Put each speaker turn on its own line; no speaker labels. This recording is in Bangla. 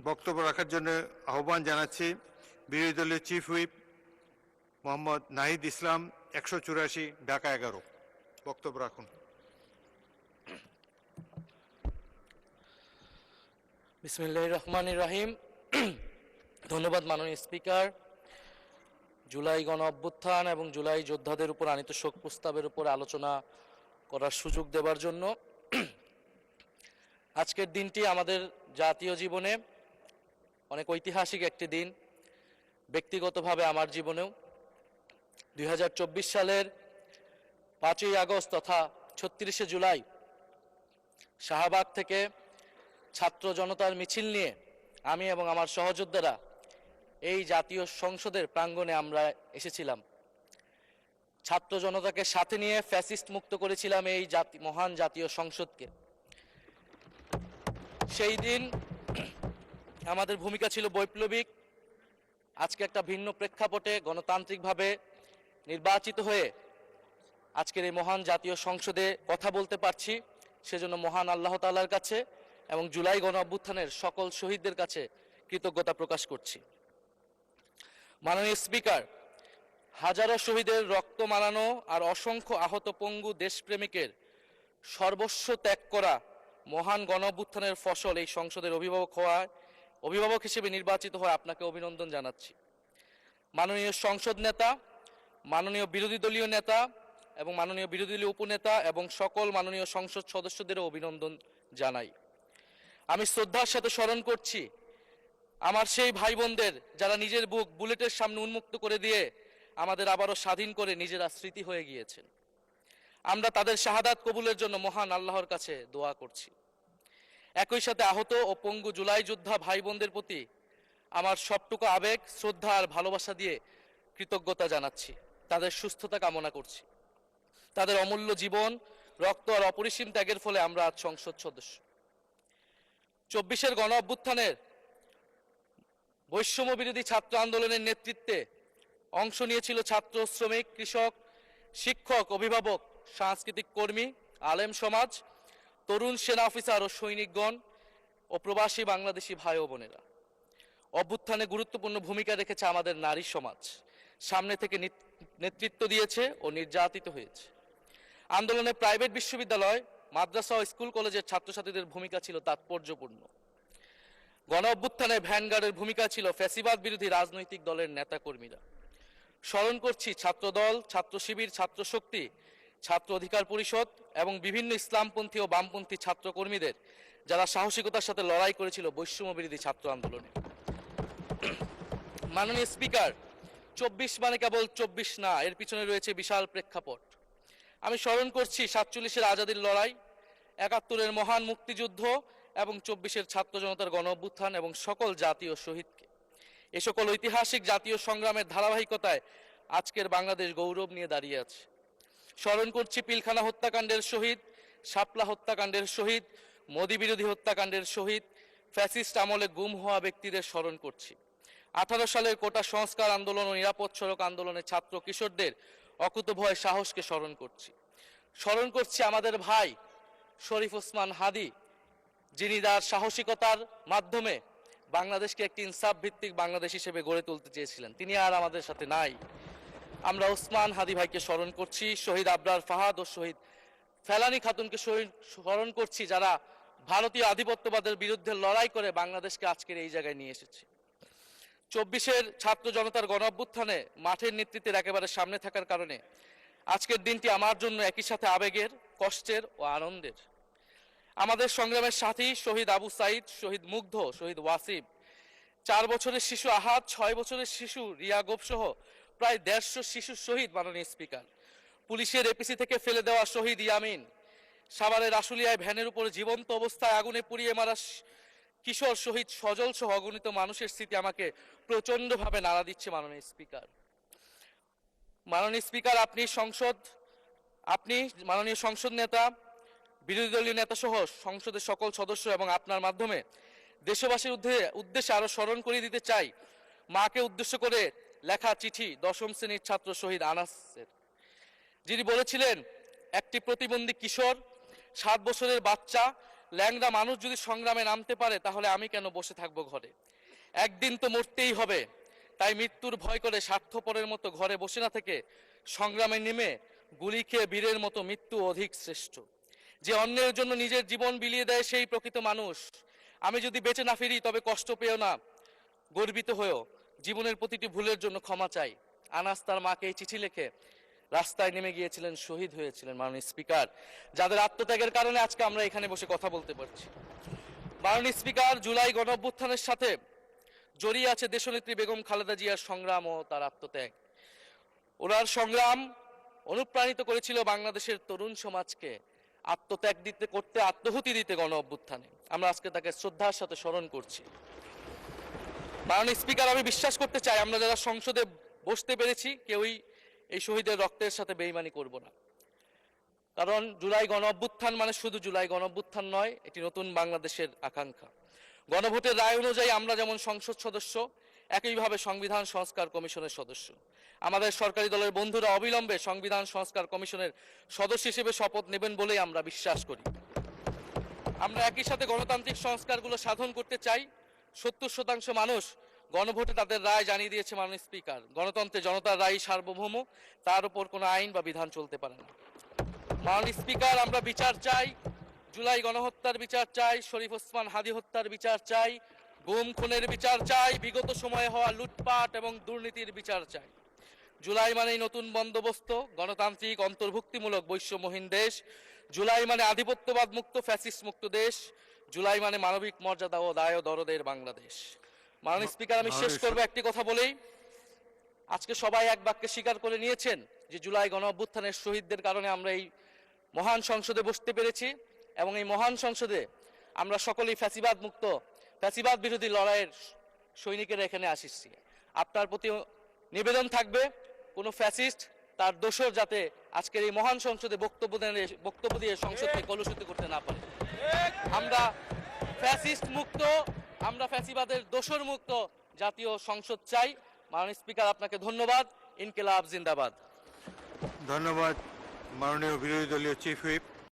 বক্তব্য রাখার জন্য আহ্বান জানাচ্ছি বিরোধী দলীয় চিফ হুইপ মোহাম্মদ নাহিদ ইসলাম, 184, ঢাকা 11। বক্তব্য রাখুন।
বিসমিল্লাহির রহমানির রহিম। ধন্যবাদ মাননীয় স্পিকার। জুলাই গণ অভ্যুত্থান এবং জুলাই যোদ্ধাদের উপর আনীত শোক প্রস্তাবের উপর আলোচনা করার সুযোগ দেওয়ার জন্য। আজকের দিনটি আমাদের জাতীয় জীবনে অনেক ঐতিহাসিক একটি দিন, ব্যক্তিগতভাবে আমার জীবনেও। 2024 সালের 5ই আগস্ট তথা 36শে জুলাই শাহবাগ থেকে ছাত্র জনতার মিছিল নিয়ে আমি এবং আমার সহযোদ্ধারা এই জাতীয় সংসদের প্রাঙ্গণে আমরা এসেছিলাম। ছাত্র জনতাকে সাথে নিয়ে ফ্যাসিস্ট মুক্ত করেছিলাম এই মহান জাতীয় সংসদকে। সেই দিন আমাদের ভূমিকা ছিল বৈপ্লবিক। আজকে একটা ভিন্ন প্রেক্ষাপটে গণতান্ত্রিকভাবে নির্বাচিত হয়ে আজকের এই মহান জাতীয় সংসদে কথা বলতে পারছি, সেজন্য মহান আল্লাহ তাআলার কাছে এবং জুলাই গণ অভ্যুত্থানের সকল শহীদদের কাছে কৃতজ্ঞতা প্রকাশ করছি। মাননীয় স্পিকার, হাজারো শহীদের রক্ত মারানো আর অসংখ্য আহত পঙ্গু দেশপ্রেমিকের সর্বস্ব ত্যাগ করা মহান গণ অভ্যুত্থানের ফসল এই সংসদের অভিভাবক হিসেবে নির্বাচিত হয়ে আপনাকে অভিনন্দন জানাচ্ছি। মাননীয় সংসদ নেতা, মাননীয় বিরোধী দলীয় নেতা এবং মাননীয় বিরোধী দলীয় উপনেতা এবং সকল মাননীয় সংসদ সদস্যদেরও অভিনন্দন জানাই। আমি শ্রদ্ধার সাথে স্মরণ করছি আমার সেই ভাই বোনদের যারা নিজের বুক বুলেটের সামনে উন্মুক্ত করে দিয়ে আমাদের আবারও স্বাধীন করে নিজেরা স্মৃতি হয়ে গিয়েছেন। আমরা তাদের শাহাদাত কবুলের জন্য মহান আল্লাহর কাছে দোয়া করছি। একই সাথে আহত ও পঙ্গু জুলাই যোদ্ধা ভাই বোনদের প্রতি আমার সবটুকু আবেগ, শ্রদ্ধা আর ভালোবাসা দিয়ে কৃতজ্ঞতা জানাচ্ছি। তাদের সুস্থতা কামনা করছি। তাদের অমূল্য জীবন, রক্ত আর অপরিসীম ত্যাগের ফলে আমরা আজ সংসদ সদস্য। 24-এর গণ অভ্যুত্থানের বৈষম্য বিরোধী ছাত্র আন্দোলনের নেতৃত্বে অংশ নিয়েছিল ছাত্র, শ্রমিক, কৃষক, শিক্ষক, অভিভাবক, সাংস্কৃতিক কর্মী, আলেম সমাজ, তরুণ সেনা অফিসার ও সৈনিকগণ ও প্রবাসী বাংলাদেশি ভাই ও বোনেরা। অভ্যুত্থানে গুরুত্বপূর্ণ ভূমিকা রেখেছে আমাদের নারী সমাজ, সামনে থেকে নেতৃত্ব দিয়েছে ও নির্যাতিত হয়েছে। আন্দোলনে প্রাইভেট বিশ্ববিদ্যালয়, মাদ্রাসা ও স্কুল কলেজের ছাত্রছাত্রীদের ভূমিকা ছিল তাৎপর্যপূর্ণ। গণ অভ্যুত্থানে ভ্যানগার্ডের ভূমিকা ছিল ফ্যাসিবাদ বিরোধী রাজনৈতিক দলের নেতাকর্মীরা। স্মরণ করছি ছাত্রদল, ছাত্র শিবির, ছাত্র শক্তি, ছাত্র অধিকার পরিষদ এবং বিভিন্ন ইসলামপন্থী ও বামপন্থী ছাত্র কর্মীদের যারা সাহসিকতার সাথে লড়াই করেছিল বৈষম্য বিরোধী ছাত্র আন্দোলনে। মাননীয় স্পিকার, 24 মানে কেবল 24 না, এর পিছনে রয়েছে বিশাল প্রেক্ষাপট। আমি স্মরণ করছি 47-এর আজাদির লড়াই, 71-এর মহান মুক্তিযুদ্ধ এবং 24-এর ছাত্র জনতার গণ অভ্যুত্থান এবং সকল জাতীয় শহীদকে। এ সকল ঐতিহাসিক জাতীয় সংগ্রামের ধারাবাহিকতায় আজকের বাংলাদেশ গৌরব নিয়ে দাঁড়িয়ে আছে। স্মরণ করছি পিলখানা হত্যাকাণ্ডের শহীদ, শাপলা হত্যাকাণ্ডের শহীদ, মোদী বিরোধী হত্যাকাণ্ডের শহীদ, ফ্যাসিস্ট আমলে গুম হওয়া ব্যক্তিদের স্মরণ করছি। 18 সালের কোটা সংস্কার আন্দোলন ও নিরাপদ সড়ক আন্দোলনে ছাত্র কিশোরদের অকুতোভয় সাহসকে স্মরণ করছি। স্মরণ করছি আমাদের ভাই শরীফ ওসমান হাদি, যিনি তার সাহসিকতার মাধ্যমে বাংলাদেশকে একটি ইনসাফ ভিত্তিক বাংলাদেশ হিসেবে গড়ে তুলতে চেয়েছিলেন। তিনি আর আমাদের সাথে নাই। আমরা ওসমান হাদি ভাইকে স্মরণ করছি। শহীদ আবরার ফাহাদ ও শহীদ ফেলানী খাতুনকে স্মরণ করছি, যারা ভারতীয় আধিপত্যবাদের বিরুদ্ধে লড়াই করে বাংলাদেশকে আজকের এই জায়গায় নিয়ে এসেছে। 24-এর ছাত্র জনতার গণ অভ্যুত্থানে মাঠের নেতৃত্বের একেবারে সামনে থাকার কারণে আজকের দিনটি আমার জন্য একই সাথে আবেগের, কষ্টের ও আনন্দের। আমাদের সংগ্রামের সাথী শহীদ আবু সাইদ, শহীদ মুগ্ধ, শহীদ ওয়াসিম, 4 বছরের শিশু আহাদ, 6 বছরের শিশু রিয়া গোপ সহ প্রায় 150 শিশু শহীদ। মাননীয় স্পিকার, পুলিশের এপিসি থেকে ফেলে দেওয়া শহীদ ইয়ামিন, সাভারের আশুলিয়ায় ভ্যানের উপর জীবন্ত অবস্থায় আগুনে পুড়িয়ে মারা কিশোর শহীদ সজল সহ অগণিত মানুষের স্মৃতি আমাকে প্রচন্ডভাবে নাড়া দিচ্ছে। মাননীয় স্পিকার, আপনি মাননীয় সংসদ নেতা, বিরোধী দলীয় নেতা সহ সংসদের সকল সদস্য এবং আপনার মাধ্যমে দেশবাসীর উদ্দেশ্যে আরো স্মরণ করিয়ে দিতে চাই মাকে উদ্দেশ্য করে লেখা চিঠি 10ম শ্রেণীর ছাত্র শহীদ আনাসের, যিনি বলেছিলেন, একটি প্রতিবন্ধী কিশোর, 7 বছরের বাচ্চা ল্যাংড়া মানুষ যদি সংগ্রামে নামতে পারে তাহলে আমি কেন বসে থাকবো ঘরে? একদিন তো মরতেই হবে, তাই মৃত্যুর ভয় করে স্বার্থপরের মতো ঘরে বসে না থেকে সংগ্রামে নেমে গুলি খেয়ে বীরের মতো মৃত্যু অধিক শ্রেষ্ঠ। যে অন্যের জন্য নিজের জীবন বিলিয়ে দেয় সেই প্রকৃত মানুষ। আমি যদি বেঁচে না ফিরি তবে কষ্ট পেও না, গর্বিত হয়েও জীবনের প্রতিটি ভুলের জন্য ক্ষমা চাই। আনাস তার মাকে এই চিঠি লিখে রাস্তায় নেমে গিয়েছিলেন, শহীদ হয়েছিলেন মাননীয় স্পিকার, যাদের আত্মত্যাগের কারণে আজকে আমরা এখানে বসে কথা বলতে পারছি। মাননীয় স্পিকার, জুলাই গণঅভ্যুত্থানের সাথে জড়িয়ে আছে দেশনেত্রী বেগম খালেদা জিয়ার সংগ্রাম ও তার আত্মত্যাগ। ওনার সংগ্রাম অনুপ্রাণিত করেছিল বাংলাদেশের তরুণ সমাজকে আত্মত্যাগ করতে, আত্মহুতি দিতে গণ অভ্যুত্থানে। আমরা আজকে তাকে শ্রদ্ধার সাথে স্মরণ করছি। মাননীয় স্পিকার, আমি বিশ্বাস করতে চাই আমরা যারা সংসদে বসতে পেরেছি কেউই এই শহীদের রক্তের সাথে বেইমানি করব না। কারণ জুলাই গণ অভ্যুত্থান মানে শুধু জুলাই গণ অভ্যুত্থান নয়, এটি নতুন বাংলাদেশের আকাঙ্ক্ষা। গণভোটের রায় অনুযায়ী আমরা যেমন সংসদ সদস্য, একইভাবে সংবিধান সংস্কার কমিশনের সদস্য। আমাদের সরকারি দলের বন্ধুরা অবিলম্বে সংবিধান সংস্কার কমিশনের সদস্য হিসেবে শপথ নেবেন বলেই আমরা বিশ্বাস করি। আমরা একই সাথে গণতান্ত্রিক সংস্কারগুলো সাধন করতে চাই। 70% মানুষ গণভোটে তাদের রায় জানিয়ে দিয়েছে মাননীয় স্পিকার। গণতন্ত্রে জনতার রায় সার্বভৌম, তার উপর কোনো আইন বা বিধান চলতে পারে না। মাননীয় স্পিকার, আমরা বিচার চাই, জুলাই গণহত্যার বিচার চাই, শরীফ ওসমান হাদি হত্যার বিচার চাই, গুম খুনের বিচার চাই, বিগত সময়ে হওয়া লুটপাট এবং দুর্নীতির বিচার চাই। জুলাই মানেই নতুন বন্দোবস্ত, গণতান্ত্রিক অন্তর্ভুক্তিমূলক বৈষম্যহীন দেশ। জুলাই মানে আধিপত্যবাদ মুক্ত, ফ্যাসিস্ট মুক্ত দেশ। জুলাই মানে মানবিক মর্যাদা ও দায় ও দরদের বাংলাদেশ। মাননীয় স্পিকার, আমি শেষ করবো একটি কথা বলেই। আজকে সবাই এক বাক্যে স্বীকার করে নিয়েছেন যে জুলাই গণ অভ্যুত্থানের শহীদদের কারণে আমরা এই মহান সংসদে বসতে পেরেছি এবং এই মহান সংসদে আমরা সকলেই ফ্যাসিবাদ মুক্ত, ফ্যাসিবাদ বিরোধী লড়াইয়ের সৈনিকেরা এখানে আসিছি। আপনার প্রতি নিবেদন থাকবে কোনো ফ্যাসিস্ট তার দোসর যাতে আজকের এই মহান সংসদে বক্তব্য দিয়ে সংসদকে কলুষিত করতে না পারে। আমরা ফ্যাসিস্ট মুক্ত, আমরা ফ্যাসিবাদের দোসর মুক্ত জাতীয় সংসদ চাই। মাননীয় স্পিকার, আপনাকে ধন্যবাদ। ইনকিলাব জিন্দাবাদ।
ধন্যবাদ মাননীয় বিরোধী দলীয় চিফ হুইপ।